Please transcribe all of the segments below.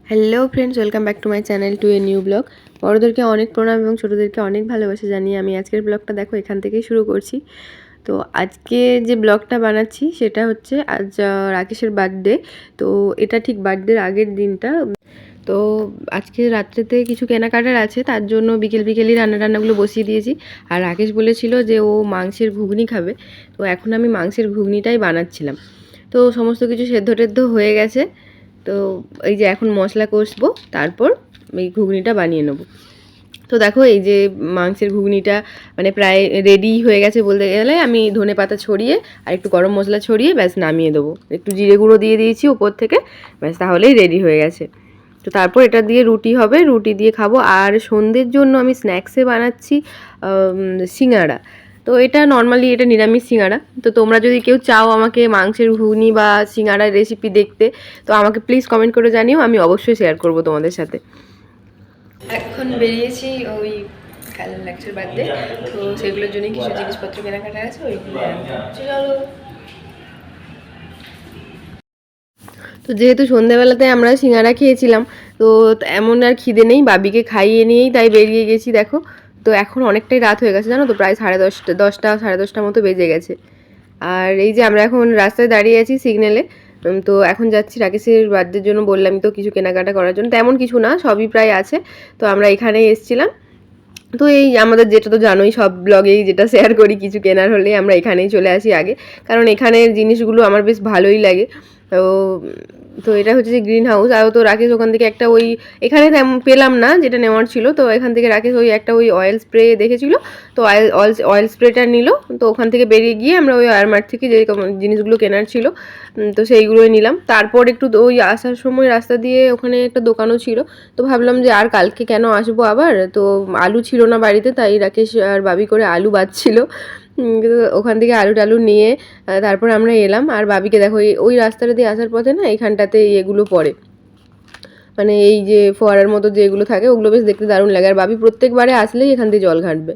Hello friends, welcome back to my channel to a new blog. বড়োদেরকে অনেক প্রণাম এবং ছোটোদেরকে অনেক ভালোবাসা জানিয়ে আমি আজকের ব্লগটা দেখো এখান থেকেই শুরু করছি। তো আজকে যে ব্লগটা বানাচ্ছি সেটা হচ্ছে আজ রাকেশের বার্থডে। তো এটা ঠিক বার্থডের আগের দিনটা। তো আজকে রাত্রেতে কিছু কেনাকাটার আছে, তার জন্য বিকেলই রান্নাগুলো বসিয়ে দিয়েছি। আর রাকেশ বলেছিল যে ও মাংসের ঘুগনি খাবে, তো এখন আমি মাংসের ঘুগনিটাই বানাচ্ছিলাম। তো সমস্ত কিছু সেদ্ধ টেদ্ধ হয়ে গেছে। তো এই যে এখন মশলা কষবো, তারপর এই ঘুগনিটা বানিয়ে নেব। তো দেখো এই যে মাংসের ঘুগনিটা মানে প্রায় রেডি হয়ে গেছে বলতে গেলে। আমি ধনে পাতা ছড়িয়ে আর একটু গরম মশলা ছড়িয়ে ব্যাস নামিয়ে দেবো। একটু জিরে গুঁড়ো দিয়ে দিয়েছি ওপর থেকে, ব্যাস তাহলেই রেডি হয়ে গেছে। তো তারপর এটা দিয়ে রুটি হবে, রুটি দিয়ে খাবো। আর সন্ধ্যের জন্য আমি স্ন্যাক্সে বানাচ্ছি সিঙ্গাড়া। তো এটা নর্মালি এটা নিরামিষ সিঙ্গাড়া। তো তোমরা যদি কেউ চাও আমাকে মাংসের ঘুগনি বা সিঙ্গাড়ার রেসিপি দেখতে, তো আমাকে প্লিজ কমেন্ট করে জানিও, আমি অবশ্যই শেয়ার করব তোমাদের সাথে। এখন বেরিয়েছি ওই কাল রাকেশের বার্থডে, তো সেগুলোর জন্য কিছু জিনিসপত্র কেনাকাটা আছে, ওইগুলো চলো। তো যেহেতু সন্ধ্যেবেলাতে আমরা সিঙ্গাড়া খেয়েছিলাম, তো এমন আর খিদে নেই, বাবিকে খাইয়ে নিয়েই তাই বেরিয়ে গেছি দেখো। তো এখন অনেকটাই রাত হয়ে গেছে জানো তো, প্রায় 10:30 10:30 মতো বেজে গেছে। আর এই যে আমরা এখন রাস্তায় দাঁড়িয়ে আছি সিগন্যালে। তো এখন যাচ্ছি রাকেশের বার্থডের জন্য, বললামই তো কিছু কেনাকাটা করার জন্য। তেমন কিছু না, সবই প্রায় আছে। তো আমরা এখানেই এসেছিলাম। তো এই আমাদের যেটা তো জানোই, সব ব্লগেই যেটা শেয়ার করি, কিছু কেনার হলে আমরা এখানেই চলে আসি আগে, কারণ এখানের জিনিসগুলো আমার বেশ ভালোই লাগে। তো তো এটা হচ্ছে যে গ্রিন হাউস। আর তো রাকেশ ওখান থেকে একটা ওই এখানে পেলাম না যেটা নেওয়ার ছিল, তো এখান থেকে রাকেশ ওই একটা ওই অয়েল স্প্রে দেখেছিল, তো অয়েল স্প্রেটা নিল। তো ওখান থেকে বেরিয়ে গিয়ে আমরা ওই আয়ারমার্ট থেকে যে জিনিসগুলো কেনার ছিল তো সেইগুলোই নিলাম। তারপর একটু ওই আসার সময় রাস্তা দিয়ে ওখানে একটা দোকানও ছিল, তো ভাবলাম যে আর কালকে কেন আসবো আবার। তো আলু ছিল না বাড়িতে, তাই রাকেশ আর বাবি করে আলু বাছছিল। ওখান থেকে আলু টালু নিয়ে তারপর আমরা এলাম। আর বাবিকে দেখো ওই রাস্তাটা দিয়ে আসার পথে না এখানটাতে এগুলো পড়ে, মানে এই যে ফোয়ারার মতো যেগুলো থাকে, ওগুলো বেশ দেখতে দারুণ লাগে। আর বাবি প্রত্যেকবারে আসলেই এখান থেকে জল ঘাঁটবে।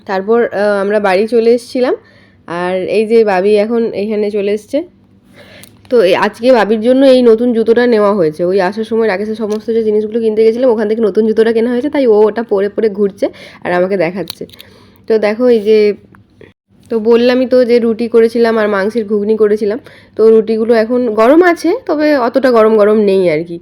তারপর আমরা বাড়ি চলে এসেছিলাম। আর এই যে বাবি এখন এখানে চলে এসছে। তো আজকে বাবির জন্য এই নতুন জুতোটা নেওয়া হয়েছে। ওই আসার সময় রাকেশের সমস্ত যে জিনিসগুলো কিনতে গেছিলাম ওখান থেকে নতুন জুতোটা কেনা হয়েছে, তাই ও ওটা পরে পরে ঘুরছে আর আমাকে দেখাচ্ছে। তো দেখো এই যে, তো বললামই তো যে রুটি করেছিলাম আর মাংসের ঘুগনি করেছিলাম। তো রুটিগুলো এখন গরম আছে, তবে অতটা গরম গরম নেই আর কি।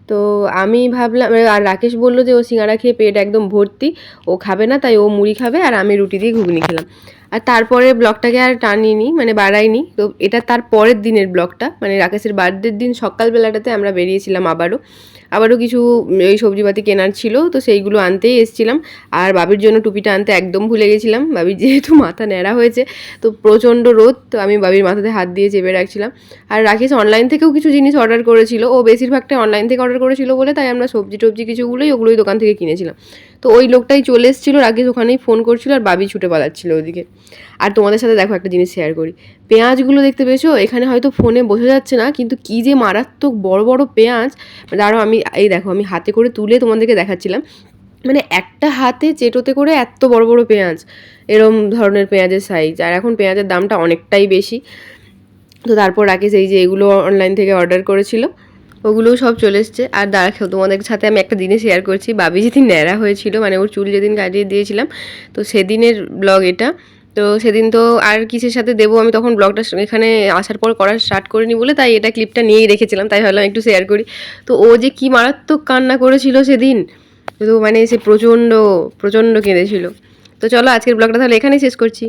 তো আমি ভাবলাম, আর রাকেশ বললো যে ও সিঙ্গাড়া খেয়ে পেট একদম ভর্তি, ও খাবে না, তাই ও মুড়ি খাবে আর আমি রুটি দিয়ে ঘুগনি খেলাম। আর তারপরে ব্লগটাকে আর টানিনি, মানে বাড়াইনি। তো এটা তার পরের দিনের ব্লগটা, মানে রাকেশের বার্থডের দিন সকালবেলাটাতে আমরা বেরিয়েছিলাম আবারও কিছু ওই সবজিপাতি কেনার ছিল, তো সেইগুলো আনতেই এসেছিলাম। আর বাবির জন্য টুপিটা আনতে একদম ভুলে গেছিলাম। বাবির যেহেতু মাথা ন্যাড়া হয়েছে, তো প্রচণ্ড রোদ, তো আমি বাবির মাথাতে হাত দিয়ে চেপে রাখছিলাম। আর রাকেশ অনলাইন থেকেও কিছু জিনিস অর্ডার করেছিল, ও বেশিরভাগটাই অনলাইন থেকে অর্ডার করেছিল বলে, তাই আমরা সবজি টবজি ওগুলোই দোকান থেকে কিনেছিলাম। তো ওই লোকটাই চলে এসেছিলো, রাকেশ ওখানেই ফোন করছিল আর বাবি ছুটে পালাচ্ছিল ওদিকে। আর তোমাদের সাথে দেখো একটা জিনিস শেয়ার করি, পেঁয়াজগুলো দেখতে পেয়েছো? এখানে হয়তো ফোনে বোঝা যাচ্ছে না, কিন্তু কী যে মারাত্মক বড় বড় পেঁয়াজ। দাঁড়াও আমি এই দেখো আমি হাতে করে তুলে তোমাদেরকে দেখাচ্ছিলাম, মানে একটা হাতে চেটোতে করে এত বড় বড় পেঁয়াজ, এরম ধরনের পেঁয়াজের সাইজ। আর এখন পেঁয়াজের দামটা অনেকটাই বেশি। তো তারপর রাকেশ এই যে এগুলো অনলাইন থেকে অর্ডার করেছিল, ওগুলোও সব চলে এসছে। আর দেখো তোমাদের সাথে আমি একটা জিনিস শেয়ার করছি, বাবি যেদিন ন্যাড়া হয়েছিল, মানে ওর চুল যেদিন কাটিয়ে দিয়েছিলাম, তো সেদিনের ব্লগ এটা। তো সেদিন তো আর কিসের সাথে দেবো, আমি তখন ব্লগটা এখানে আসার পর করা স্টার্ট করিনি বলে, তাই এটা ক্লিপটা নিয়েই রেখেছিলাম, তাই ভাবলাম একটু শেয়ার করি। তো ও যে কি মারাত্মক কান্না করেছিল সেদিন, তো মানে সে প্রচণ্ড প্রচণ্ড কেঁদেছিল। তো চলো আজকের ব্লগটা তাহলে এখানেই শেষ করছি।